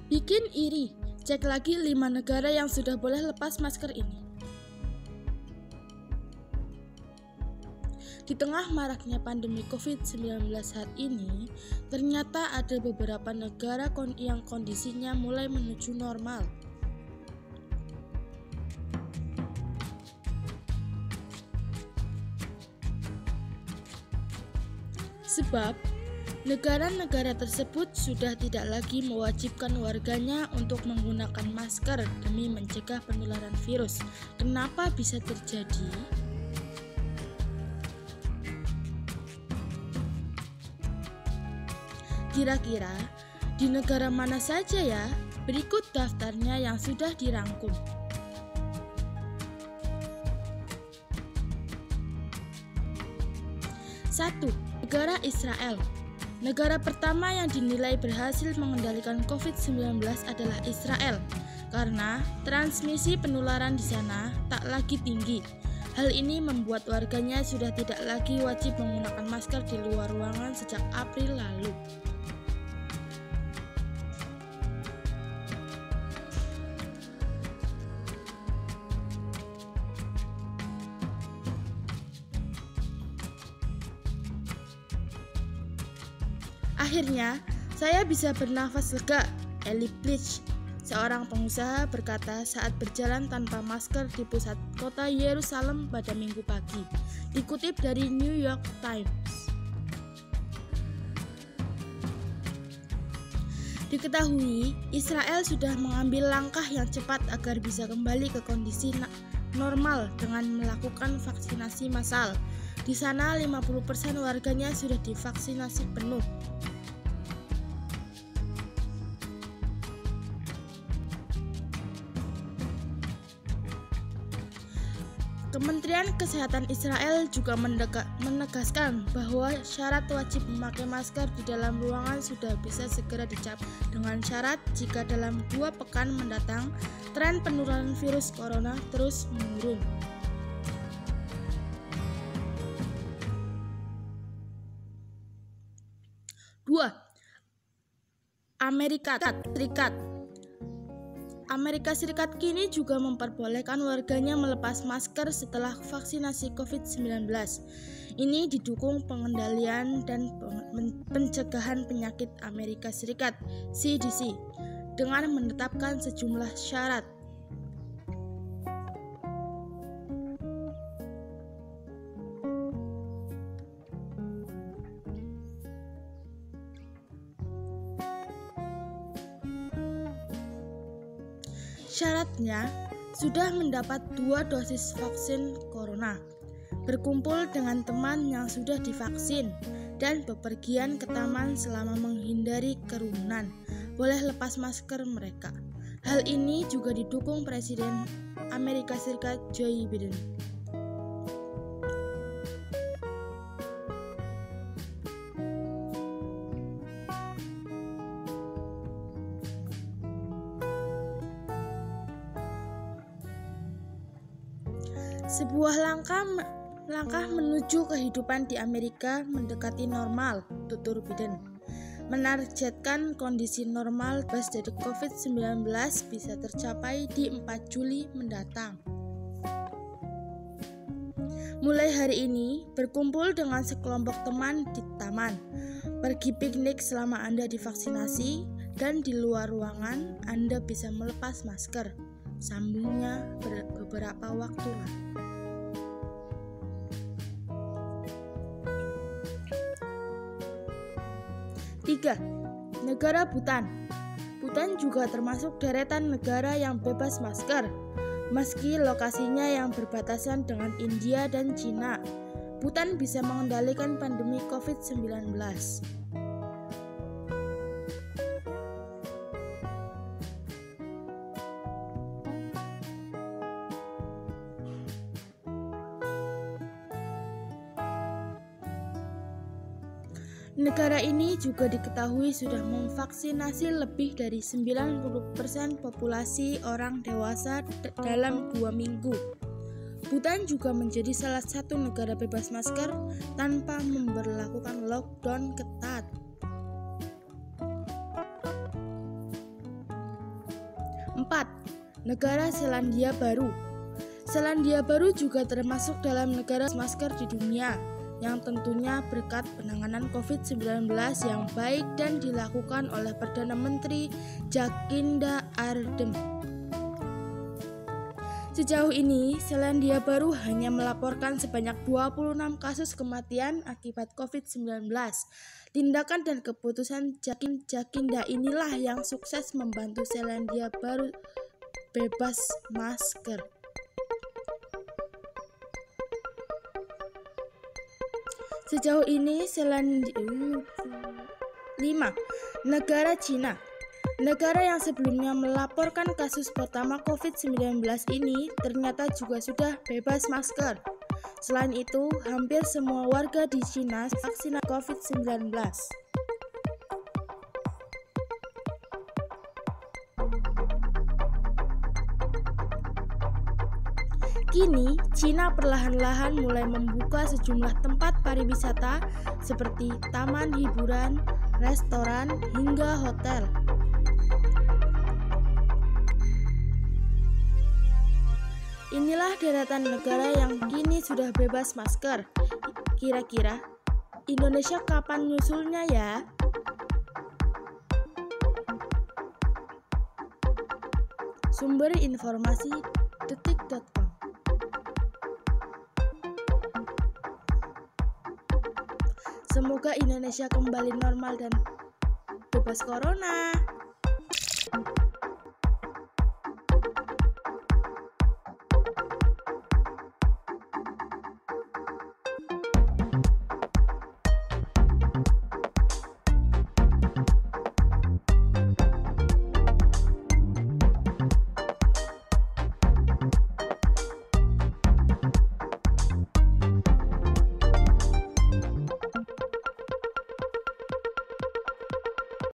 Bikin iri, cek lagi 5 negara yang sudah boleh lepas masker ini. Di tengah maraknya pandemi COVID-19 saat ini, ternyata ada beberapa negara yang kondisinya mulai menuju normal. Sebab, negara-negara tersebut sudah tidak lagi mewajibkan warganya untuk menggunakan masker demi mencegah penularan virus. Kenapa bisa terjadi? Kira-kira di negara mana saja ya? Berikut daftarnya yang sudah dirangkum. 1. Negara Israel. Negara pertama yang dinilai berhasil mengendalikan COVID-19 adalah Israel, karena transmisi penularan di sana tak lagi tinggi. Hal ini membuat warganya sudah tidak lagi wajib menggunakan masker di luar ruangan sejak April lalu. Akhirnya, saya bisa bernafas lega, Eli Plitch, seorang pengusaha berkata saat berjalan tanpa masker di pusat kota Yerusalem pada Minggu pagi, dikutip dari New York Times. Diketahui, Israel sudah mengambil langkah yang cepat agar bisa kembali ke kondisi normal dengan melakukan vaksinasi massal. Di sana 50% warganya sudah divaksinasi penuh. Kementerian Kesehatan Israel juga menegaskan bahwa syarat wajib memakai masker di dalam ruangan sudah bisa segera dicabut dengan syarat jika dalam 2 pekan mendatang tren penularan virus corona terus menurun. Amerika Serikat kini juga memperbolehkan warganya melepas masker setelah vaksinasi COVID-19. Ini didukung pengendalian dan pencegahan penyakit Amerika Serikat (CDC) dengan menetapkan sejumlah syarat. Syaratnya sudah mendapat 2 dosis vaksin corona, berkumpul dengan teman yang sudah divaksin, dan bepergian ke taman selama menghindari kerumunan. Boleh lepas masker mereka. Hal ini juga didukung Presiden Amerika Serikat Joe Biden. Sebuah langkah menuju kehidupan di Amerika mendekati normal, tutur Biden. Menargetkan kondisi normal bebas dari COVID-19 bisa tercapai di 4 Juli mendatang. Mulai hari ini, berkumpul dengan sekelompok teman di taman, pergi piknik selama Anda divaksinasi, dan di luar ruangan Anda bisa melepas masker. Sambungnya beberapa waktu lalu. 3. Negara Bhutan. Bhutan juga termasuk deretan negara yang bebas masker, meski lokasinya yang berbatasan dengan India dan Cina. Bhutan bisa mengendalikan pandemi COVID-19. Negara ini juga diketahui sudah memvaksinasi lebih dari 90% populasi orang dewasa dalam 2 minggu. Bhutan juga menjadi salah satu negara bebas masker tanpa memberlakukan lockdown ketat. negara Selandia Baru. Selandia Baru juga termasuk dalam negara masker di dunia, yang tentunya berkat penanganan COVID-19 yang baik dan dilakukan oleh Perdana Menteri Jacinda Ardern. Sejauh ini, Selandia Baru hanya melaporkan sebanyak 26 kasus kematian akibat COVID-19. Tindakan dan keputusan Jacinda inilah yang sukses membantu Selandia Baru bebas masker. Sejauh ini, 5. Negara Cina. Negara yang sebelumnya melaporkan kasus pertama COVID-19 ini ternyata juga sudah bebas masker. Selain itu, hampir semua warga di Cina vaksin COVID-19. Kini, Cina perlahan-lahan mulai membuka sejumlah tempat pariwisata seperti taman hiburan, restoran, hingga hotel. Inilah deretan negara yang kini sudah bebas masker. Kira-kira Indonesia kapan nyusulnya ya? Sumber informasi detik.com. Semoga Indonesia kembali normal dan bebas corona.